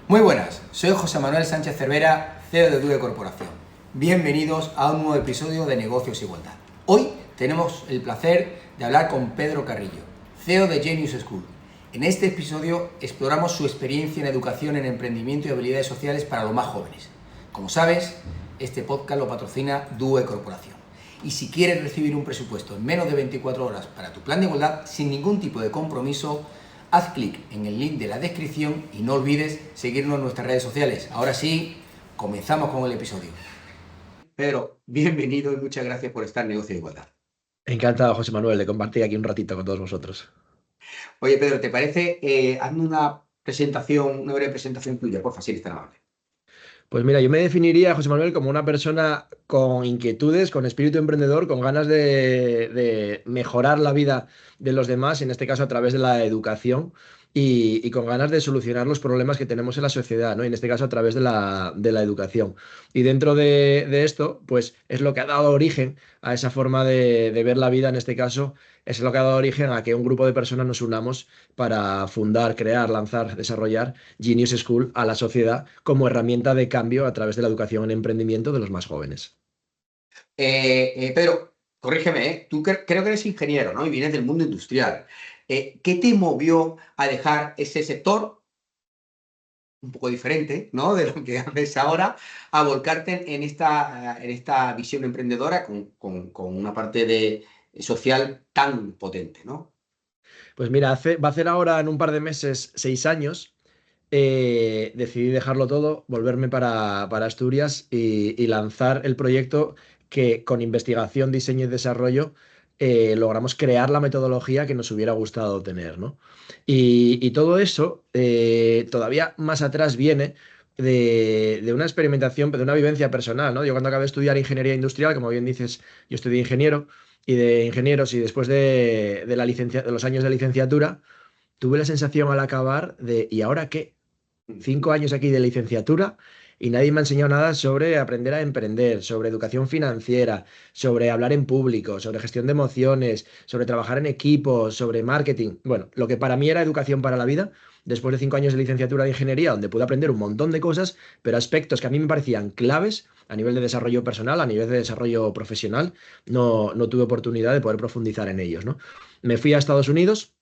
Muy buenas, soy José Manuel Sánchez Cervera, CEO de Due Corporación. Bienvenidos a un nuevo episodio de Negocios e Igualdad. Hoy tenemos el placer de hablar con Pedro Carrillo, CEO de Genius School. En este episodio exploramos su experiencia en educación en emprendimiento y habilidades sociales para los más jóvenes. Como sabes, este podcast lo patrocina Due Corporación. Y si quieres recibir un presupuesto en menos de 24 horas para tu plan de igualdad sin ningún tipo de compromiso, haz clic en el link de la descripción y no olvides seguirnos en nuestras redes sociales. Ahora sí, comenzamos con el episodio. Pedro, bienvenido y muchas gracias por estar en Negocio de Igualdad. Encantado, José Manuel, de compartir aquí un ratito con todos vosotros. Oye, Pedro, ¿te parece? Hazme una presentación, una breve presentación tuya, por favor, si eres tan amable. Pues mira, yo me definiría, José Manuel, como una persona con inquietudes, con espíritu emprendedor, con ganas de mejorar la vida de los demás, en este caso a través de la educación, y con ganas de solucionar los problemas que tenemos en la sociedad, ¿no? Y en este caso a través de la educación. Y dentro de esto, pues es lo que ha dado origen a esa forma de ver la vida, en este caso, es lo que ha dado origen a que un grupo de personas nos unamos para fundar, crear, lanzar, desarrollar Genius School a la sociedad como herramienta de cambio a través de la educación en emprendimiento de los más jóvenes. Pedro, corrígeme, tú creo que eres ingeniero, ¿no? Y vienes del mundo industrial. ¿Qué te movió a dejar ese sector un poco diferente, ¿no? De lo que haces ahora, a volcarte en esta visión emprendedora con una parte social tan potente, ¿no? Pues mira, va a hacer ahora en un par de meses 6 años. Decidí dejarlo todo, volverme para Asturias y lanzar el proyecto que con investigación, diseño y desarrollo logramos crear la metodología que nos hubiera gustado tener, ¿no? Y todo eso todavía más atrás viene de una experimentación, de una vivencia personal, ¿no? Yo cuando acabé de estudiar ingeniería industrial, como bien dices, yo estudié ingeniero y de ingenieros y después de los años de licenciatura, tuve la sensación al acabar de ¿y ahora qué? 5 años aquí de licenciatura y nadie me ha enseñado nada sobre aprender a emprender, sobre educación financiera, sobre hablar en público, sobre gestión de emociones, sobre trabajar en equipo, sobre marketing. Bueno, lo que para mí era educación para la vida, después de 5 años de licenciatura de ingeniería, donde pude aprender un montón de cosas, pero aspectos que a mí me parecían claves a nivel de desarrollo personal, a nivel de desarrollo profesional, no tuve oportunidad de poder profundizar en ellos, ¿no? Me fui a Estados Unidos.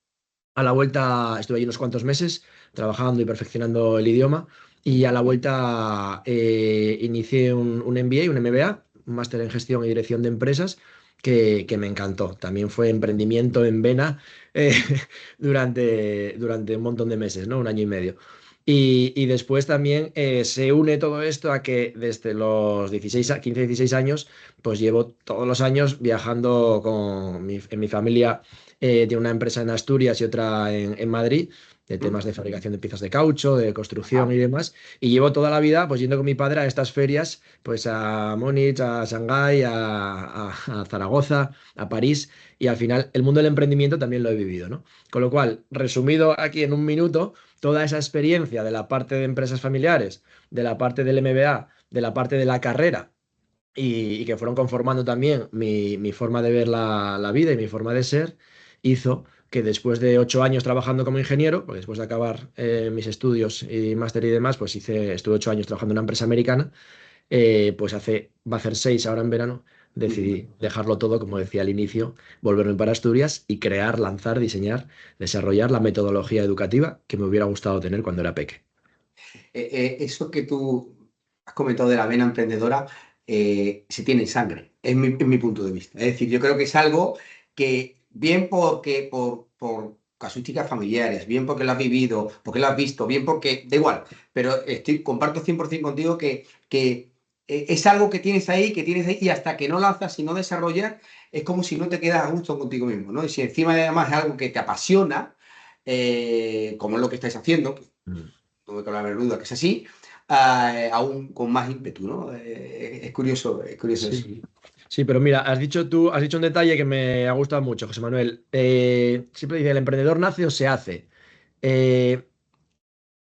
A la vuelta estuve ahí unos cuantos meses trabajando y perfeccionando el idioma y a la vuelta inicié un MBA, un MBA, un máster en gestión y dirección de empresas que me encantó. También fue emprendimiento en vena eh, durante un montón de meses, ¿no? Un año y medio. Y después también se une todo esto a que desde los 15, 16 años, pues llevo todos los años viajando en mi familia de una empresa en Asturias y otra en Madrid, de ¿Mm? temas de fabricación de piezas de caucho, de construcción y Ah, demás. Y llevo toda la vida pues yendo con mi padre a estas ferias, pues a Múnich, a Shanghái, a Zaragoza, a París. Y al final el mundo del emprendimiento también lo he vivido, ¿no? Con lo cual, resumido aquí en un minuto, toda esa experiencia de la parte de empresas familiares, de la parte del MBA, de la parte de la carrera y que fueron conformando también mi forma de ver la vida y mi forma de ser, hizo que después de 8 años trabajando como ingeniero, porque después de acabar mis estudios y máster y demás, pues estuve 8 años trabajando en una empresa americana, pues va a hacer 6 ahora en verano, ujú. decidí dejarlo todo, como decía al inicio, volverme para Asturias y crear, lanzar, diseñar, desarrollar la metodología educativa que me hubiera gustado tener cuando era peque. Eso que tú has comentado de la vena emprendedora se tiene en sangre, en mi punto de vista. Es decir, yo creo que es algo que, bien porque por casuísticas familiares, bien porque lo has vivido, porque lo has visto, bien porque, da igual, pero comparto 100% contigo que es algo que tienes ahí y hasta que no lanzas y no desarrollas, es como si no te quedas a gusto contigo mismo, ¿no? Y si encima además es algo que te apasiona, como es lo que estáis haciendo, Mm. no me cabe la menor duda que es así, aún con más ímpetu, ¿no? Es curioso eso. Sí. Sí, pero mira, has dicho un detalle que me ha gustado mucho, José Manuel. Siempre dice, ¿el emprendedor nace o se hace? Eh,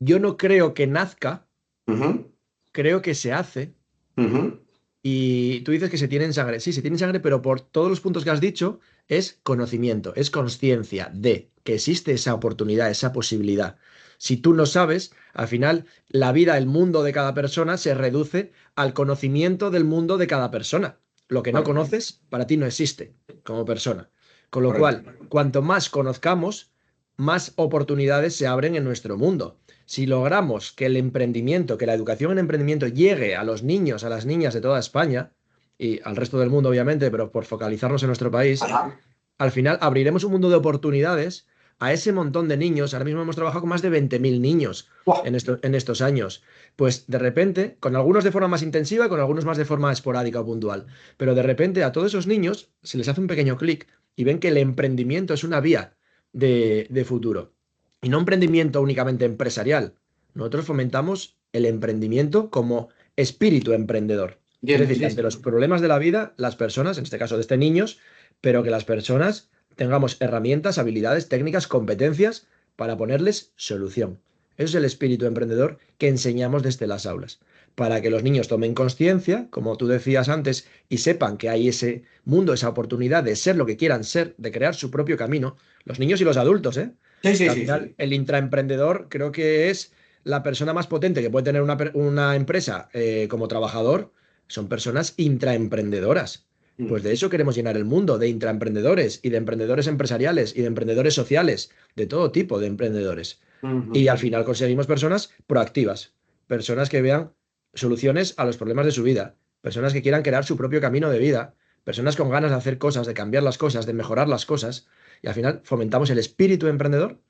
yo no creo que nazca, Ujú, creo que se hace. ujú, Y tú dices que se tiene en sangre. Sí, se tiene en sangre, pero por todos los puntos que has dicho, es conocimiento, es conciencia de que existe esa oportunidad, esa posibilidad. Si tú no sabes, al final la vida, el mundo de cada persona se reduce al conocimiento del mundo de cada persona. Lo que no Correcto, conoces, para ti no existe como persona. Con lo correcto. cual, cuanto más conozcamos, más oportunidades se abren en nuestro mundo. Si logramos que el emprendimiento, que la educación en emprendimiento llegue a los niños, a las niñas de toda España y al resto del mundo, obviamente, pero por focalizarnos en nuestro país, Ajá. al final abriremos un mundo de oportunidades a ese montón de niños. Ahora mismo hemos trabajado con más de 20.000 niños Buah. en estos años. Pues de repente, con algunos de forma más intensiva, con algunos más de forma esporádica o puntual, pero de repente a todos esos niños se les hace un pequeño clic y ven que el emprendimiento es una vía de futuro. Y no emprendimiento únicamente empresarial. Nosotros fomentamos el emprendimiento como espíritu emprendedor. Es Entiendo, decir, que sí, ante sí. los problemas de la vida, las personas, en este caso de este niños, pero que las personas tengamos herramientas, habilidades, técnicas, competencias para ponerles solución. Eso es el espíritu emprendedor que enseñamos desde las aulas, para que los niños tomen conciencia, como tú decías antes, y sepan que hay ese mundo, esa oportunidad de ser lo que quieran ser, de crear su propio camino, los niños y los adultos, ¿eh? Sí, sí, Que al sí, final sí. el intraemprendedor creo que es la persona más potente que puede tener una empresa como trabajador, son personas intraemprendedoras. Pues Mm, de eso queremos llenar el mundo, de intraemprendedores y de emprendedores empresariales y de emprendedores sociales, de todo tipo de emprendedores. Y ujú. al final conseguimos personas proactivas, personas que vean soluciones a los problemas de su vida, personas que quieran crear su propio camino de vida, personas con ganas de hacer cosas, de cambiar las cosas, de mejorar las cosas. Y al final fomentamos el espíritu emprendedor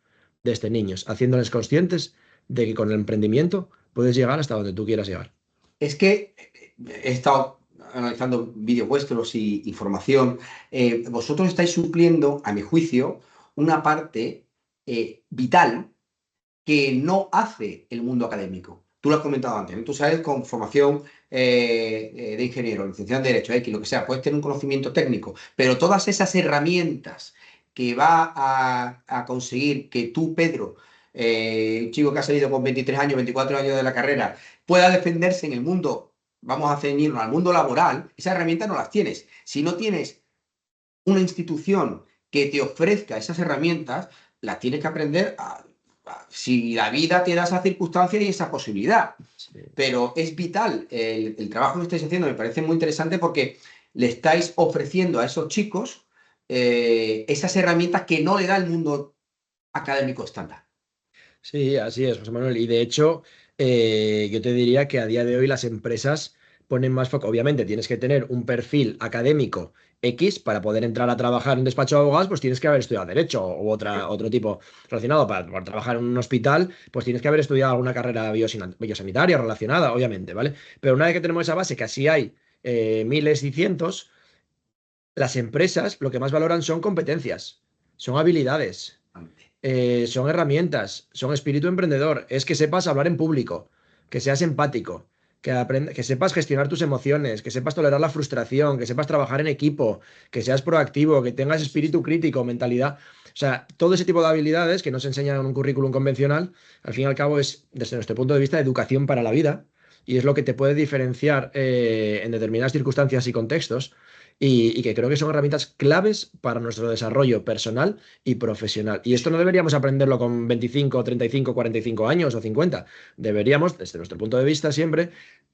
desde niños, haciéndoles conscientes de que con el emprendimiento puedes llegar hasta donde tú quieras llegar. Es que he estado analizando vídeos vuestros y información. Vosotros estáis supliendo, a mi juicio, una parte vital que no hace el mundo académico. Tú lo has comentado antes, ¿no? Tú sabes con formación de ingeniero, licenciado en Derecho, X, lo que sea, puedes tener un conocimiento técnico, pero todas esas herramientas que va a conseguir que tú, Pedro, un chico que ha salido con 23 años, 24 años de la carrera, pueda defenderse en el mundo, vamos a ceñirnos al mundo laboral, esas herramientas no las tienes. Si no tienes una institución que te ofrezca esas herramientas, las tienes que aprender si la vida te da esa circunstancia y esa posibilidad. Sí. Pero es vital el trabajo que estáis haciendo, me parece muy interesante porque le estáis ofreciendo a esos chicos esas herramientas que no le da el mundo académico estándar. Sí, así es, José Manuel. Y de hecho, yo te diría que a día de hoy las empresas ponen más foco. Obviamente, tienes que tener un perfil académico X para poder entrar a trabajar en un despacho de abogados, pues tienes que haber estudiado Derecho u otro tipo relacionado. Para trabajar en un hospital, pues tienes que haber estudiado alguna carrera biosanitaria relacionada, obviamente, ¿vale? Pero una vez que tenemos esa base, que así hay miles y cientos, las empresas lo que más valoran son competencias, son habilidades, son herramientas, son espíritu emprendedor, es que sepas hablar en público, que seas empático, que sepas gestionar tus emociones, que sepas tolerar la frustración, que sepas trabajar en equipo, que seas proactivo, que tengas espíritu crítico, mentalidad. O sea, todo ese tipo de habilidades que no se enseñan en un currículum convencional, al fin y al cabo es, desde nuestro punto de vista, educación para la vida y es lo que te puede diferenciar en determinadas circunstancias y contextos y que creo que son herramientas claves para nuestro desarrollo personal y profesional. Y esto no deberíamos aprenderlo con 25, 35, 45 años o 50. Deberíamos, desde nuestro punto de vista, siempre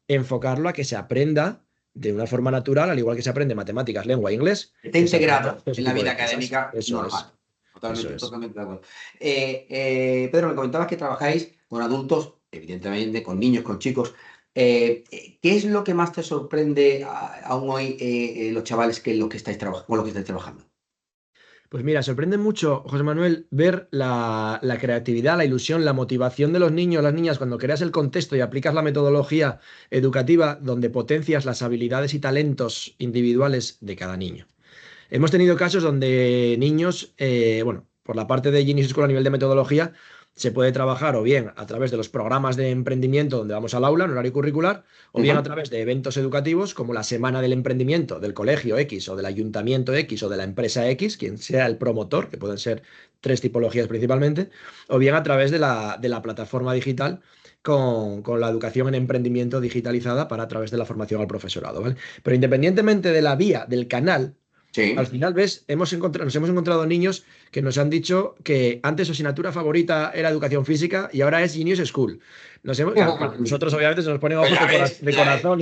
enfocarlo a que se aprenda de una forma natural, al igual que se aprende matemáticas, lengua, inglés, Está que se aprenda integrado todo ese en la tipo vida de cosas. académica Eso es, normal. eso Totalmente, es. totalmente de acuerdo. Pedro, me comentabas que trabajáis con adultos, evidentemente con niños, con chicos. ¿Qué es lo que más te sorprende aún hoy los chavales que lo que estáis con lo que estáis trabajando? Pues mira, sorprende mucho, José Manuel, ver la creatividad, la ilusión, la motivación de los niños, las niñas, cuando creas el contexto y aplicas la metodología educativa donde potencias las habilidades y talentos individuales de cada niño. Hemos tenido casos donde niños, bueno, por la parte de Genius School a nivel de metodología, se puede trabajar o bien a través de los programas de emprendimiento donde vamos al aula, en horario curricular, o bien a Ujú. través de eventos educativos como la Semana del Emprendimiento del Colegio X o del Ayuntamiento X o de la empresa X, quien sea el promotor, que pueden ser tres tipologías principalmente, o bien a través de la plataforma digital con la educación en emprendimiento digitalizada para a través de la formación al profesorado, ¿vale? Pero independientemente de la vía, del canal, Al Sí. final, ves, nos hemos encontrado niños que nos han dicho que antes su asignatura favorita era educación física y ahora es Genius School. Claro, nosotros obviamente se nos ponen Pues ojos ya ves, de ya ves, corazón,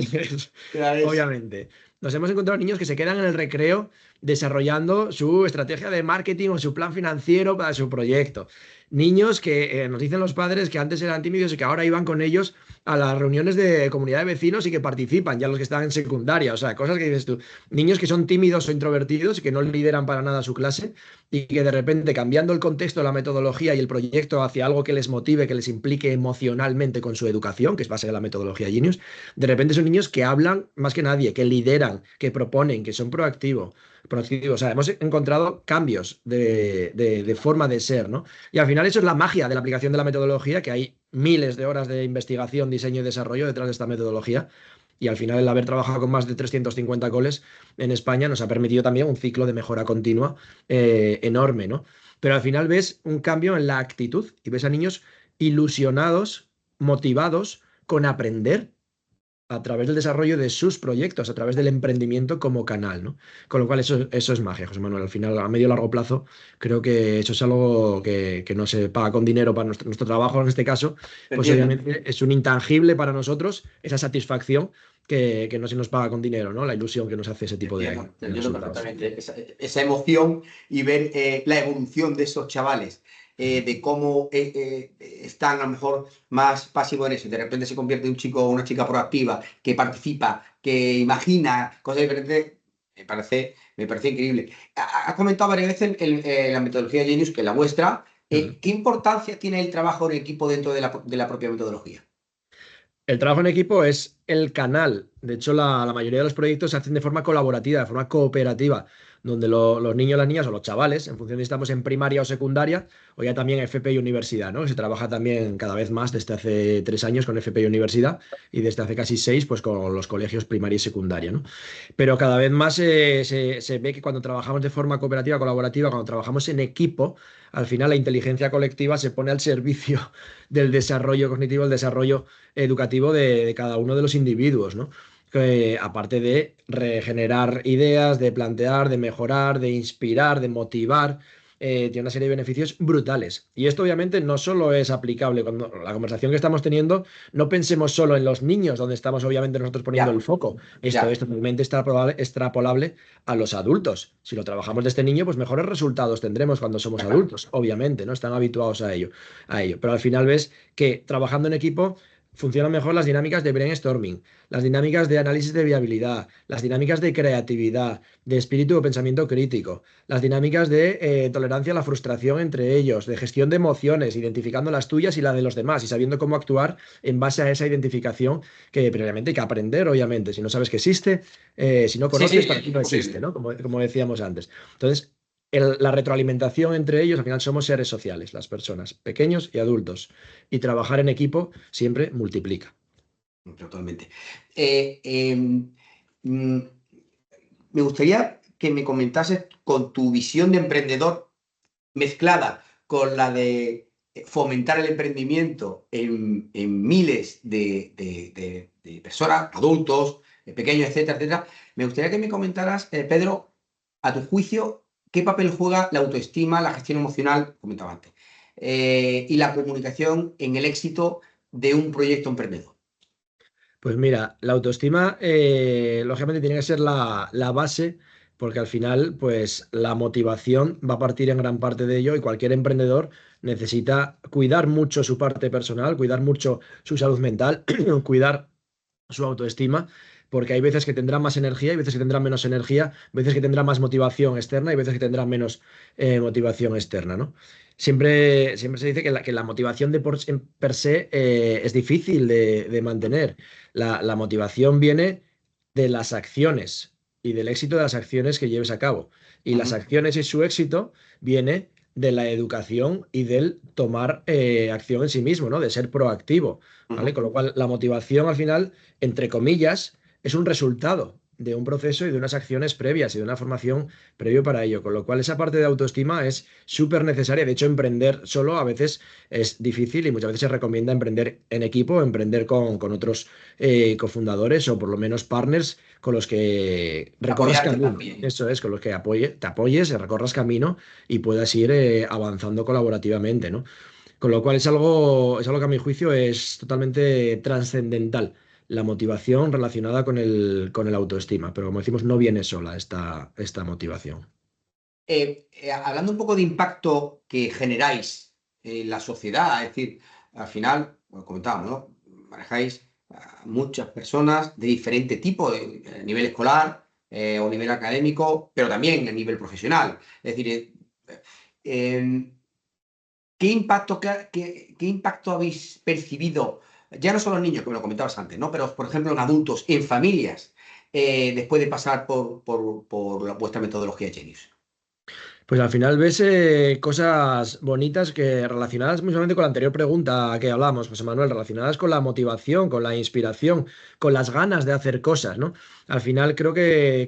ya ves. obviamente. Nos hemos encontrado niños que se quedan en el recreo desarrollando su estrategia de marketing o su plan financiero para su proyecto. Niños que nos dicen los padres que antes eran tímidos y que ahora iban con ellos a las reuniones de comunidad de vecinos y que participan, ya los que están en secundaria. O sea, cosas que dices tú. Niños que son tímidos o introvertidos y que no lideran para nada su clase y que de repente cambiando el contexto, la metodología y el proyecto hacia algo que les motive, que les implique emocionalmente con su educación, que es base de la metodología Genius, de repente son niños que hablan más que nadie, que lideran, que proponen, que son proactivos. O sea, hemos encontrado cambios de forma de ser, ¿no? Y al final eso es la magia de la aplicación de la metodología, que hay miles de horas de investigación, diseño y desarrollo detrás de esta metodología. Y al final el haber trabajado con más de 350 coles en España nos ha permitido también un ciclo de mejora continua enorme, ¿no? Pero al final ves un cambio en la actitud y ves a niños ilusionados, motivados con aprender a través del desarrollo de sus proyectos, a través del emprendimiento como canal, ¿no? Con lo cual eso es magia, José Manuel. Al final, a medio y largo plazo, creo que eso es algo que no se paga con dinero para nuestro trabajo en este caso, Te pues entiendo. obviamente es un intangible para nosotros, esa satisfacción que no se nos paga con dinero, ¿no? La ilusión que nos hace ese tipo Te de entiendo resultados. perfectamente esa emoción y ver la evolución de esos chavales, de cómo están a lo mejor más pasivos en eso. De repente se convierte en un chico o una chica proactiva que participa, que imagina cosas diferentes. Me parece increíble. Has comentado varias veces la metodología Genius, que es la vuestra. Ujú. ¿Qué importancia tiene el trabajo en equipo dentro de la propia metodología? El trabajo en equipo es el canal. De hecho, la mayoría de los proyectos se hacen de forma colaborativa, de forma cooperativa, donde los niños, las niñas o los chavales, en función de si estamos en primaria o secundaria, o ya también FP y universidad, ¿no? Se trabaja también cada vez más desde hace 3 años con FP y universidad y desde hace casi 6, pues con los colegios primaria y secundaria, ¿no? Pero cada vez más se ve que cuando trabajamos de forma cooperativa, colaborativa, cuando trabajamos en equipo, al final la inteligencia colectiva se pone al servicio del desarrollo cognitivo, el desarrollo educativo de cada uno de los individuos, ¿no? Aparte de regenerar ideas, de plantear, de mejorar, de inspirar, de motivar, tiene una serie de beneficios brutales. Y esto obviamente no solo es aplicable cuando la conversación que estamos teniendo, no pensemos solo en los niños, donde estamos obviamente nosotros poniendo el Ya, foco. Esto ya. es totalmente extrapolable a los adultos. Si lo trabajamos de este niño, pues mejores resultados tendremos cuando somos adultos, obviamente, ¿no? Están habituados a ello. Pero al final ves que trabajando en equipo funcionan mejor las dinámicas de brainstorming, las dinámicas de análisis de viabilidad, las dinámicas de creatividad, de espíritu o pensamiento crítico, las dinámicas de tolerancia a la frustración entre ellos, de gestión de emociones, identificando las tuyas y la de los demás y sabiendo cómo actuar en base a esa identificación que previamente hay que aprender, obviamente. Si no sabes que existe, si no Sí, sí, conoces, para es ti no existe, imposible. ¿no? Como decíamos antes. Entonces, la retroalimentación entre ellos, al final somos seres sociales, las personas, pequeños y adultos, y trabajar en equipo siempre multiplica. Totalmente. Eh, em, mm, Me gustaría que me comentases con tu visión de emprendedor mezclada con la de fomentar el emprendimiento en miles de personas, adultos, pequeños, etcétera, etcétera. Me gustaría que me comentaras, Pedro, a tu juicio, qué papel juega la autoestima, la gestión emocional, comentaba antes, y la comunicación en el éxito de un proyecto emprendedor. Pues mira, la autoestima, lógicamente, tiene que ser la base, porque al final, pues la motivación va a partir en gran parte de ello y cualquier emprendedor necesita cuidar mucho su parte personal, cuidar mucho su salud mental, cuidar su autoestima, porque hay veces que tendrán más energía, hay veces que tendrán menos energía, veces que tendrán más motivación externa y veces que tendrán menos motivación externa, ¿no? Siempre se dice que la motivación per se es difícil de mantener. La motivación viene de las acciones y del éxito de las acciones que lleves a cabo. Y las Ujú, acciones y su éxito viene de la educación y del tomar acción en sí mismo, ¿no? De ser proactivo, ¿vale? ujú. Con lo cual, la motivación al final, entre comillas, es un resultado de un proceso y de unas acciones previas y de una formación previo para ello. Con lo cual, esa parte de autoestima es súper necesaria. De hecho, emprender solo a veces es difícil y muchas veces se recomienda emprender en equipo, emprender con otros cofundadores o por lo menos partners con los que recorras Apoyarte camino. también. Eso es, con los que te apoyes, recorras camino y puedas ir avanzando colaborativamente, ¿no? Con lo cual es algo que a mi juicio es totalmente trascendental, la motivación relacionada con el autoestima. Pero como decimos, no viene sola esta motivación. Hablando un poco de impacto que generáis en la sociedad, es decir, al final, como comentábamos, ¿no? Manejáis a muchas personas de diferente tipo, a nivel escolar o nivel académico, pero también a nivel profesional. Es decir, eh, ¿qué impacto habéis percibido? Ya no solo en niños, que me lo comentabas antes, ¿no? Pero, por ejemplo, en adultos, en familias, después de pasar por vuestra metodología Genius. Pues al final ves cosas bonitas que relacionadas mutuamente con la anterior pregunta que hablamos, José Manuel, relacionadas con la motivación, con la inspiración, con las ganas de hacer cosas, ¿no? Al final creo que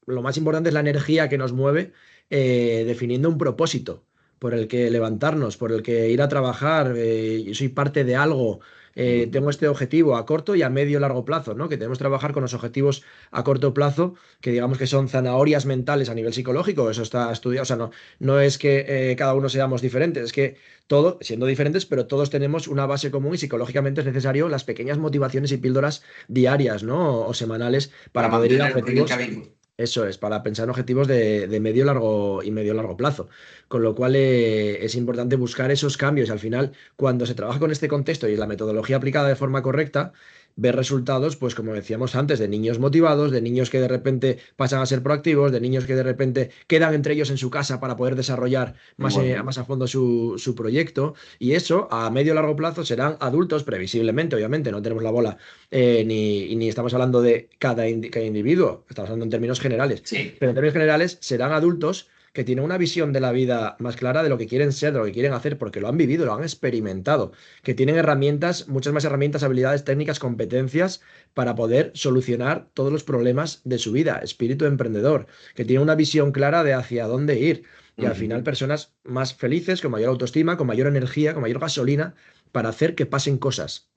lo más importante es la energía que nos mueve definiendo un propósito por el que levantarnos, por el que ir a trabajar. Yo soy parte de algo. Tengo este objetivo a corto y a medio largo plazo, ¿no? Que tenemos que trabajar con los objetivos a corto plazo que digamos que son zanahorias mentales a nivel psicológico, eso está estudiado, o sea, no es que cada uno seamos diferentes, es que todos, siendo diferentes, pero todos tenemos una base común y psicológicamente es necesario las pequeñas motivaciones y píldoras diarias, ¿no? O semanales Para para poder ir a mantenernos en el objetivos. camino. Eso es, para pensar en objetivos de medio largo y medio largo plazo. Con lo cual es importante buscar esos cambios. Al final, cuando se trabaja con este contexto y la metodología aplicada de forma correcta, ver resultados, pues como decíamos antes, de niños motivados, de niños que de repente pasan a ser proactivos, de niños que de repente quedan entre ellos en su casa para poder desarrollar más, Muy bien. más a fondo su proyecto. Y eso a medio largo plazo serán adultos, previsiblemente, obviamente, no tenemos la bola ni estamos hablando de cada individuo, estamos hablando en términos generales, Sí. pero en términos generales serán adultos que tienen una visión de la vida más clara de lo que quieren ser, de lo que quieren hacer, porque lo han vivido, lo han experimentado, que tienen herramientas, muchas más herramientas, habilidades técnicas, competencias para poder solucionar todos los problemas de su vida, espíritu emprendedor, que tienen una visión clara de hacia dónde ir. Y al final Ujú. personas más felices, con mayor autoestima, con mayor energía, con mayor gasolina, para hacer que pasen cosas.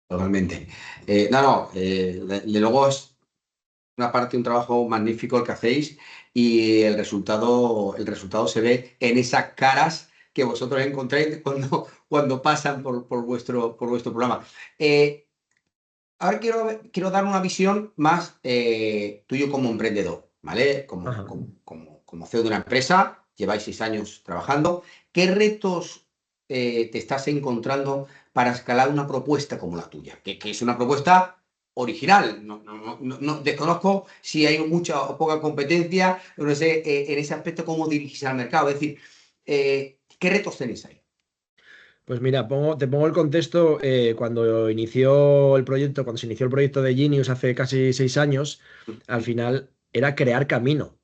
Totalmente. Luego es una parte, un trabajo magnífico el que hacéis y el resultado se ve en esas caras que vosotros encontráis cuando pasan por vuestro programa. Ahora quiero dar una visión más tuyo como emprendedor, ¿vale? Como, Ajá. como, como, como CEO de una empresa, lleváis 6 años trabajando. ¿Qué retos te estás encontrando para escalar una propuesta como la tuya? Que es una propuesta original. Desconozco si hay mucha o poca competencia, no sé en ese aspecto cómo dirigirse al mercado. Es decir, ¿qué retos tenéis ahí? Pues mira, te pongo el contexto. Cuando inició el proyecto, cuando se inició el proyecto de Genius hace casi 6 años, al final era crear camino,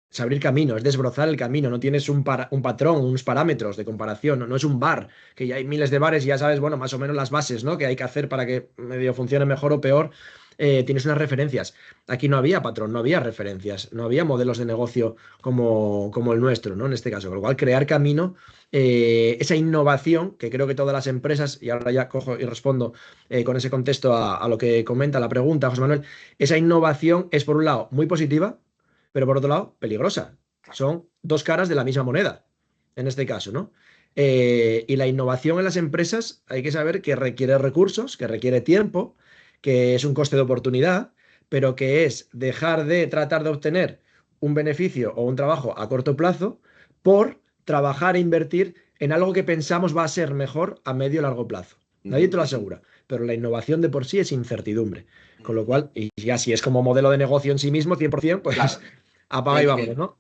es abrir camino, es desbrozar el camino. No tienes un patrón, unos parámetros de comparación. No es un bar, que ya hay miles de bares y ya sabes, bueno, más o menos las bases, ¿no? Que hay que hacer para que medio funcione mejor o peor. Tienes unas referencias. Aquí no había patrón, no había referencias, no había modelos de negocio como el nuestro, ¿no? En este caso. Con lo cual, crear camino, esa innovación, que creo que todas las empresas, y ahora ya cojo y respondo con ese contexto a lo que comenta la pregunta, José Manuel, esa innovación es, por un lado, muy positiva, pero por otro lado, peligrosa. Son dos caras de la misma moneda, en este caso, ¿no? Y la innovación en las empresas hay que saber que requiere recursos, que requiere tiempo, que es un coste de oportunidad, pero que es dejar de tratar de obtener un beneficio o un trabajo a corto plazo por trabajar e invertir en algo que pensamos va a ser mejor a medio o largo plazo. Nadie te lo asegura, pero la innovación de por sí es incertidumbre. Con lo cual, y ya si es como modelo de negocio en sí mismo, 100%, pues Claro, apaga y tiene vámonos, que. ¿no?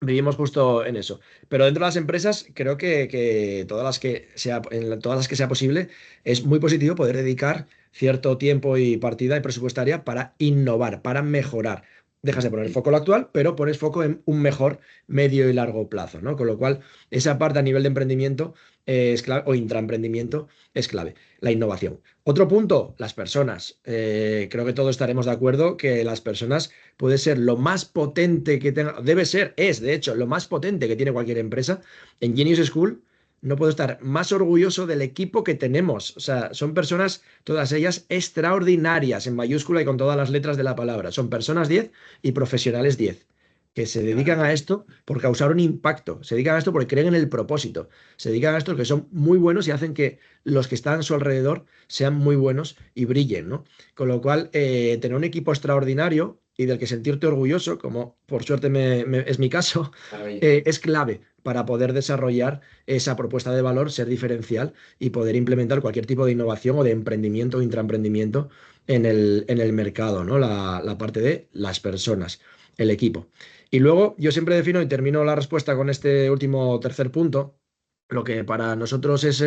Vivimos justo en eso. Pero dentro de las empresas, creo que todas las que sea posible, es muy positivo poder dedicar cierto tiempo y partida y presupuestaria para innovar, para mejorar. dejas de poner foco en lo actual, pero pones foco en un mejor medio y largo plazo, ¿no? Con lo cual, esa parte a nivel de emprendimiento es clave, o intraemprendimiento es clave, la innovación. Otro punto, las personas. Creo que todos estaremos de acuerdo que las personas puede ser lo más potente que tenga, debe ser, es de hecho lo más potente que tiene cualquier empresa. En Genius School no puedo estar más orgulloso del equipo que tenemos. O sea, son personas, todas ellas, extraordinarias, en mayúscula y con todas las letras de la palabra. Son personas 10 y profesionales 10 que se Qué dedican a maravilla. esto por causar un impacto, se dedican a esto porque creen en el propósito, se dedican a esto porque son muy buenos y hacen que los que están a su alrededor sean muy buenos y brillen, ¿no? Con lo cual, tener un equipo extraordinario y del que sentirte orgulloso, como por suerte es mi caso, Maravilla. es clave para poder desarrollar esa propuesta de valor, ser diferencial y poder implementar cualquier tipo de innovación o de emprendimiento o intraemprendimiento en el mercado, ¿no? La parte de las personas, el equipo. Y luego yo siempre defino y termino la respuesta con este último tercer punto, lo que para nosotros es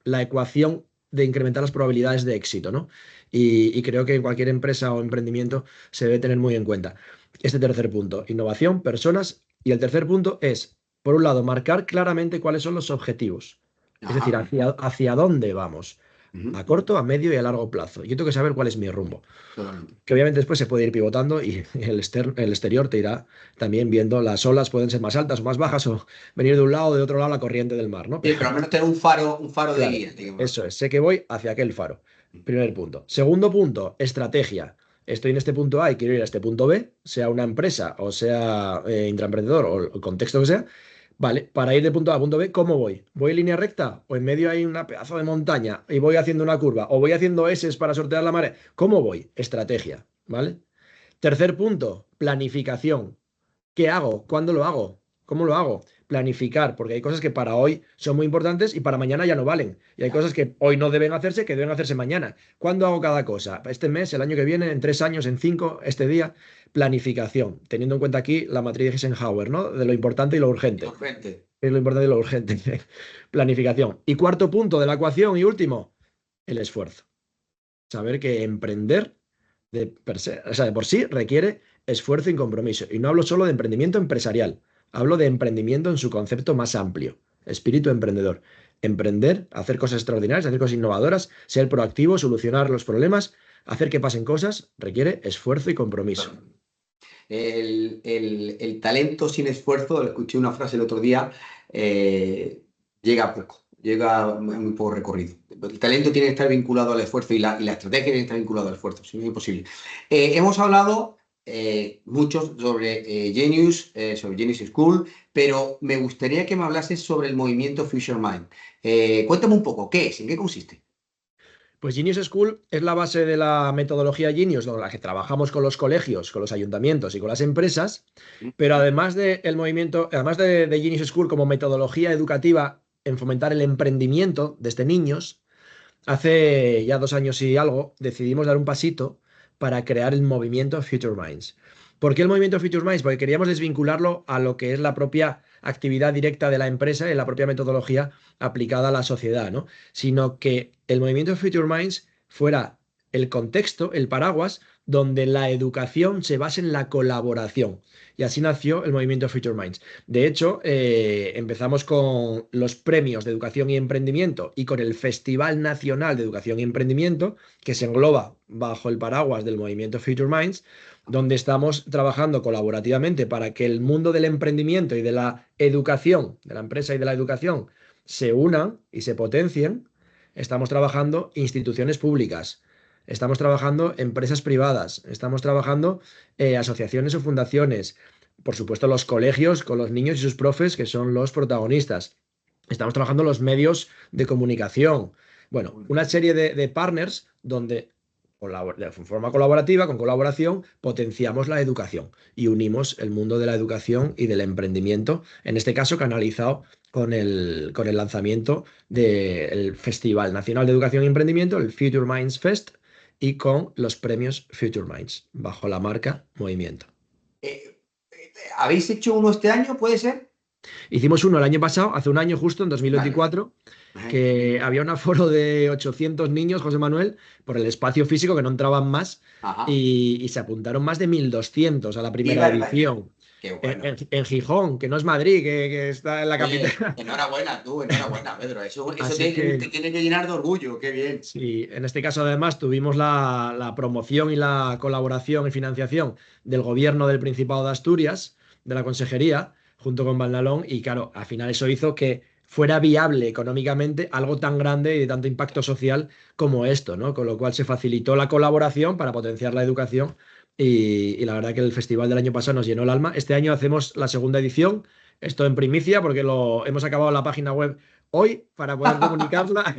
la ecuación de incrementar las probabilidades de éxito, ¿no? Y creo que en cualquier empresa o emprendimiento se debe tener muy en cuenta este tercer punto, innovación, personas. Y el tercer punto es, por un lado, marcar claramente cuáles son los objetivos, es decir, Ajá. hacia dónde vamos, Ujú. a corto, a medio y a largo plazo. Yo tengo que saber cuál es mi rumbo, Totalmente. que obviamente después se puede ir pivotando y el exterior te irá también viendo, las olas pueden ser más altas o más bajas o venir de un lado o de otro lado la corriente del mar, ¿no? Sí, pero al menos tener un faro de Claro, guía, digamos. eso es. Sé que voy hacia aquel faro. Primer punto. Segundo punto, estrategia. Estoy en este punto A y quiero ir a este punto B, sea una empresa o sea intraemprendedor o el contexto que sea. Vale, para ir de punto A a punto B, ¿cómo voy? ¿Voy en línea recta o en medio hay una pedazo de montaña y voy haciendo una curva o voy haciendo S para sortear la marea? ¿Cómo voy? Estrategia, ¿vale? Tercer punto, planificación. ¿Qué hago? ¿Cuándo lo hago? ¿Cómo lo hago? Planificar, porque hay cosas que para hoy son muy importantes y para mañana ya no valen. Y hay Ya. cosas que hoy no deben hacerse, que deben hacerse mañana. ¿Cuándo hago cada cosa? ¿Este mes, el año que viene, en 3 años, en 5, este día? Planificación, teniendo en cuenta aquí la matriz de Eisenhower, ¿no? De lo importante y lo urgente. Urgente. Es lo importante y lo urgente. Planificación. Y cuarto punto de la ecuación y último, el esfuerzo. Saber que emprender o sea, de por sí requiere esfuerzo y compromiso. Y no hablo solo de emprendimiento empresarial, hablo de emprendimiento en su concepto más amplio, espíritu emprendedor. Emprender, hacer cosas extraordinarias, hacer cosas innovadoras, ser proactivo, solucionar los problemas, hacer que pasen cosas, requiere esfuerzo y compromiso. El talento sin esfuerzo, escuché una frase el otro día, eh, llega a poco, llega a muy poco recorrido. El talento tiene que estar vinculado al esfuerzo y la estrategia tiene que estar vinculada al esfuerzo, si no es imposible. Hemos hablado mucho sobre Genius School, pero me gustaría que me hablases sobre el movimiento Future Mind. Cuéntame un poco, ¿qué es? ¿En qué consiste? Pues Genius School es la base de la metodología Genius, con la que trabajamos con los colegios, con los ayuntamientos y con las empresas, pero además del movimiento, además de Genius School como metodología educativa en fomentar el emprendimiento desde niños, hace ya 2 años y algo decidimos dar un pasito para crear el movimiento Future Minds. ¿Por qué el movimiento Future Minds? Porque queríamos desvincularlo a lo que es la propia actividad directa de la empresa y la propia metodología aplicada a la sociedad, ¿no? Sino que el movimiento Future Minds fuera el contexto, el paraguas, donde la educación se basa en la colaboración. Y así nació el movimiento Future Minds. De hecho, empezamos con los premios de educación y emprendimiento y con el Festival Nacional de Educación y Emprendimiento, que se engloba bajo el paraguas del movimiento Future Minds, donde estamos trabajando colaborativamente para que el mundo del emprendimiento y de la educación, de la empresa y de la educación, se unan y se potencien. Estamos trabajando instituciones públicas, estamos trabajando empresas privadas, estamos trabajando asociaciones o fundaciones, por supuesto los colegios con los niños y sus profes, que son los protagonistas. Estamos trabajando los medios de comunicación. Bueno, una serie de partners donde de forma colaborativa, con colaboración, potenciamos la educación y unimos el mundo de la educación y del emprendimiento, en este caso canalizado con el lanzamiento del Festival Nacional de Educación y Emprendimiento, el Future Minds Fest, y con los premios Future Minds, bajo la marca Movimiento. ¿Habéis hecho uno este año, puede ser? Hicimos uno el año pasado, hace un año justo, en Vale. 2024, Ajá. que había un aforo de 800 niños, José Manuel, por el espacio físico, que no entraban más, Ajá. y se apuntaron más de 1.200 a la ¡Qué primera barbaridad! edición. ¡Qué En, bueno! en- en Gijón, que no es Madrid, que está en la capital. Oye, enhorabuena tú, enhorabuena, Pedro. Eso Así te que tiene que llenar de orgullo, qué bien. sí, en este caso además tuvimos la promoción y la colaboración y financiación del gobierno del Principado de Asturias, de la Consejería, junto con Valnalón, y claro, al final eso hizo que fuera viable económicamente algo tan grande y de tanto impacto social como esto, ¿no? Con lo cual se facilitó la colaboración para potenciar la educación y la verdad que el festival del año pasado nos llenó el alma. Este año hacemos la segunda edición, esto en primicia porque lo hemos acabado la página web hoy para poder comunicarla.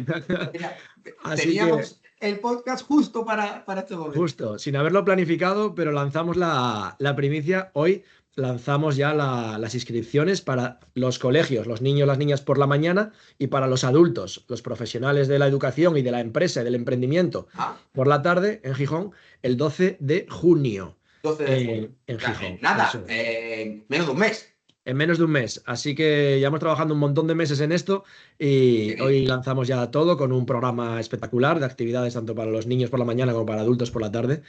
Mira, Así que teníamos el podcast justo para este momento. justo, sin haberlo planificado, pero lanzamos la primicia. Hoy lanzamos ya las inscripciones para los colegios, los niños, las niñas por la mañana y para los adultos, los profesionales de la educación y de la empresa y del emprendimiento Ah, por la tarde en Gijón, el 12 de junio 12 de junio. en O sea, Gijón. Eso nada, es. menos de un mes. En menos de un mes. Así que ya hemos trabajado un montón de meses en esto Qué y bien. hoy lanzamos ya todo con un programa espectacular de actividades tanto para los niños por la mañana como para adultos por la tarde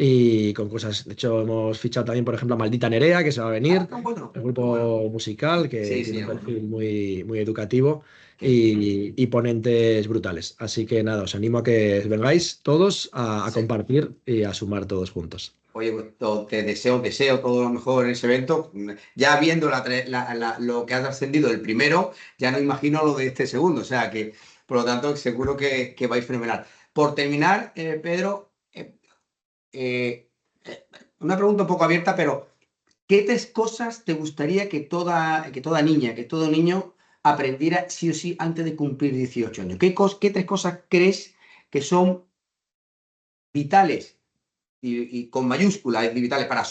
y con cosas. De hecho, hemos fichado también, por ejemplo, a Maldita Nerea, que se va a Ah, venir, qué bueno, el qué bueno. grupo musical que Sí, tiene sí, un bueno. perfil muy, muy educativo Qué bien. y ponentes brutales. Así que nada, os animo a que vengáis todos a Sí. compartir y a sumar todos juntos. Oye, pues, te deseo todo lo mejor en ese evento. Ya viendo lo que has ascendido el primero, ya no imagino lo de este segundo. O sea que, por lo tanto, seguro que vais fenomenal. Por terminar, Pedro, eh, una pregunta un poco abierta, pero ¿qué tres cosas te gustaría que toda niña, que todo niño aprendiera sí o sí antes de cumplir 18 años? ¿Qué tres cosas crees que son vitales y con mayúsculas, es decir, vitales para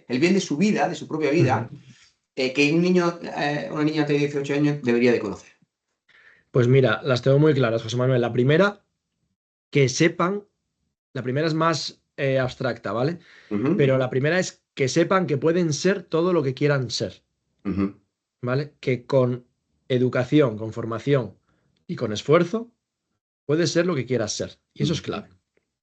el bien de su vida, de su propia Ujú. vida, que un niño, una niña de 18 años debería de conocer? Pues mira, las tengo muy claras, José Manuel. La primera, que sepan. La primera es más abstracta, ¿vale? Ujú, Pero la primera es que sepan que pueden ser todo lo que quieran ser, ujú, ¿vale? Que con educación, con formación y con esfuerzo puedes ser lo que quieras ser. Y eso es ujú, clave.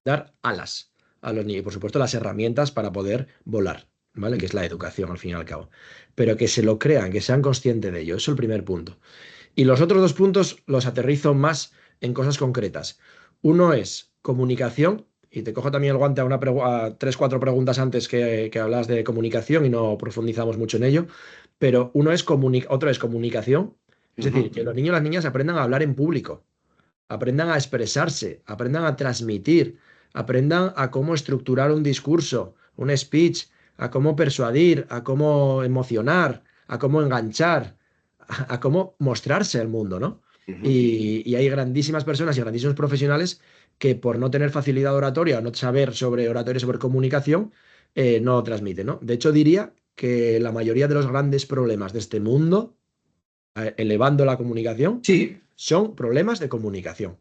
Dar alas a los niños y, por supuesto, las herramientas para poder volar, ¿vale? Que es la educación, al fin y al cabo. Pero que se lo crean, que sean conscientes de ello. Eso es el primer punto. Y los otros dos puntos los aterrizo más en cosas concretas. Uno es comunicación, y te cojo también el guante a tres, cuatro preguntas antes que hablas de comunicación y no profundizamos mucho en ello, pero otro es comunicación, es decir, ujú. que los niños y las niñas aprendan a hablar en público, aprendan a expresarse, aprendan a transmitir, aprendan a cómo estructurar un discurso, un speech, a cómo persuadir, a cómo emocionar, a cómo enganchar, a cómo mostrarse al mundo, ¿no? Ujú. Y hay grandísimas personas y grandísimos profesionales que por no tener facilidad oratoria o no saber sobre oratoria, sobre comunicación, no transmiten, ¿no? De hecho, diría que la mayoría de los grandes problemas de este mundo, elevando la comunicación, Sí, son problemas de comunicación,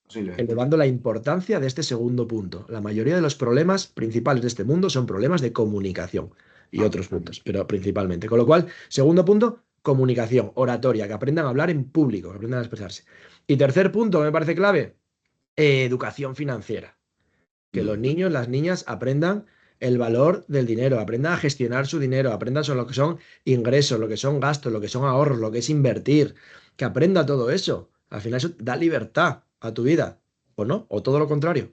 posiblemente. elevando la importancia de este segundo punto. La mayoría de los problemas principales de este mundo son problemas de comunicación y Ah, otros puntos, pero principalmente. Con lo cual, segundo punto, comunicación, oratoria, que aprendan a hablar en público, que aprendan a expresarse. Y tercer punto, que me parece clave, educación financiera. Que los ujú. niños, las niñas aprendan el valor del dinero, aprendan a gestionar su dinero, aprendan sobre lo que son ingresos, lo que son gastos, lo que son ahorros, lo que es invertir, que aprenda todo eso. Al final eso da libertad a tu vida, o no, o todo lo contrario.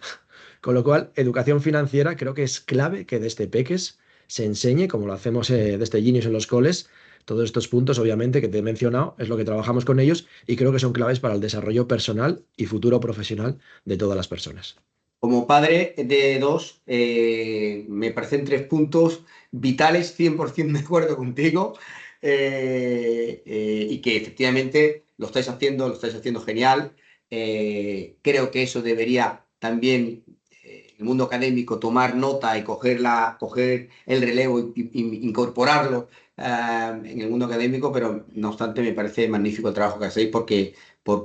Con lo cual, educación financiera creo que es clave que desde peques se enseñe, como lo hacemos desde Genius en los coles, todos estos puntos, obviamente, que te he mencionado, es lo que trabajamos con ellos y creo que son claves para el desarrollo personal y futuro profesional de todas las personas. Como padre de dos, me parecen tres puntos vitales, 100% de acuerdo contigo, y que efectivamente lo estáis haciendo genial. Creo que eso debería también el mundo académico tomar nota y coger el relevo y incorporarlo en el mundo académico, pero no obstante me parece magnífico el trabajo que hacéis porque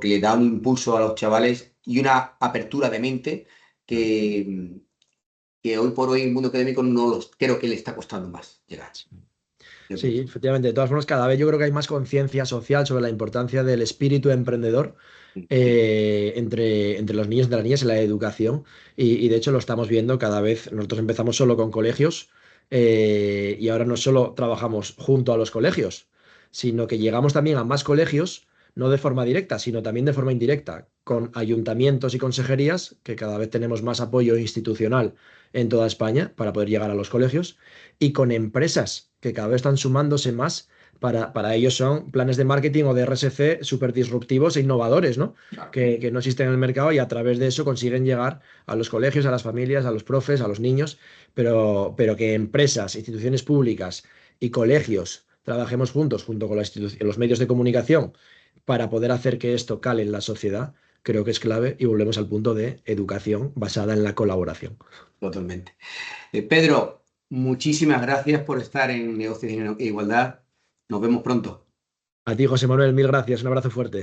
le da un impulso a los chavales y una apertura de mente que, que hoy por hoy el mundo académico no los creo que le está costando más llegar. Sí, efectivamente. De todas formas, cada vez yo creo que hay más conciencia social sobre la importancia del espíritu emprendedor entre los niños y las niñas en la educación. Y de hecho lo estamos viendo cada vez. Nosotros empezamos solo con colegios y ahora no solo trabajamos junto a los colegios, sino que llegamos también a más colegios, no de forma directa, sino también de forma indirecta, con ayuntamientos y consejerías, que cada vez tenemos más apoyo institucional en toda España para poder llegar a los colegios, y con empresas que cada vez están sumándose más. Para ellos son planes de marketing o de RSC súper disruptivos e innovadores, ¿no? Claro. Que no existen en el mercado y a través de eso consiguen llegar a los colegios, a las familias, a los profes, a los niños, pero que empresas, instituciones públicas y colegios trabajemos juntos, junto con los medios de comunicación, para poder hacer que esto cale en la sociedad, creo que es clave y volvemos al punto de educación basada en la colaboración. Totalmente. Pedro, muchísimas gracias por estar en Negocios e Igualdad. Nos vemos pronto. A ti, José Manuel, mil gracias, un abrazo fuerte.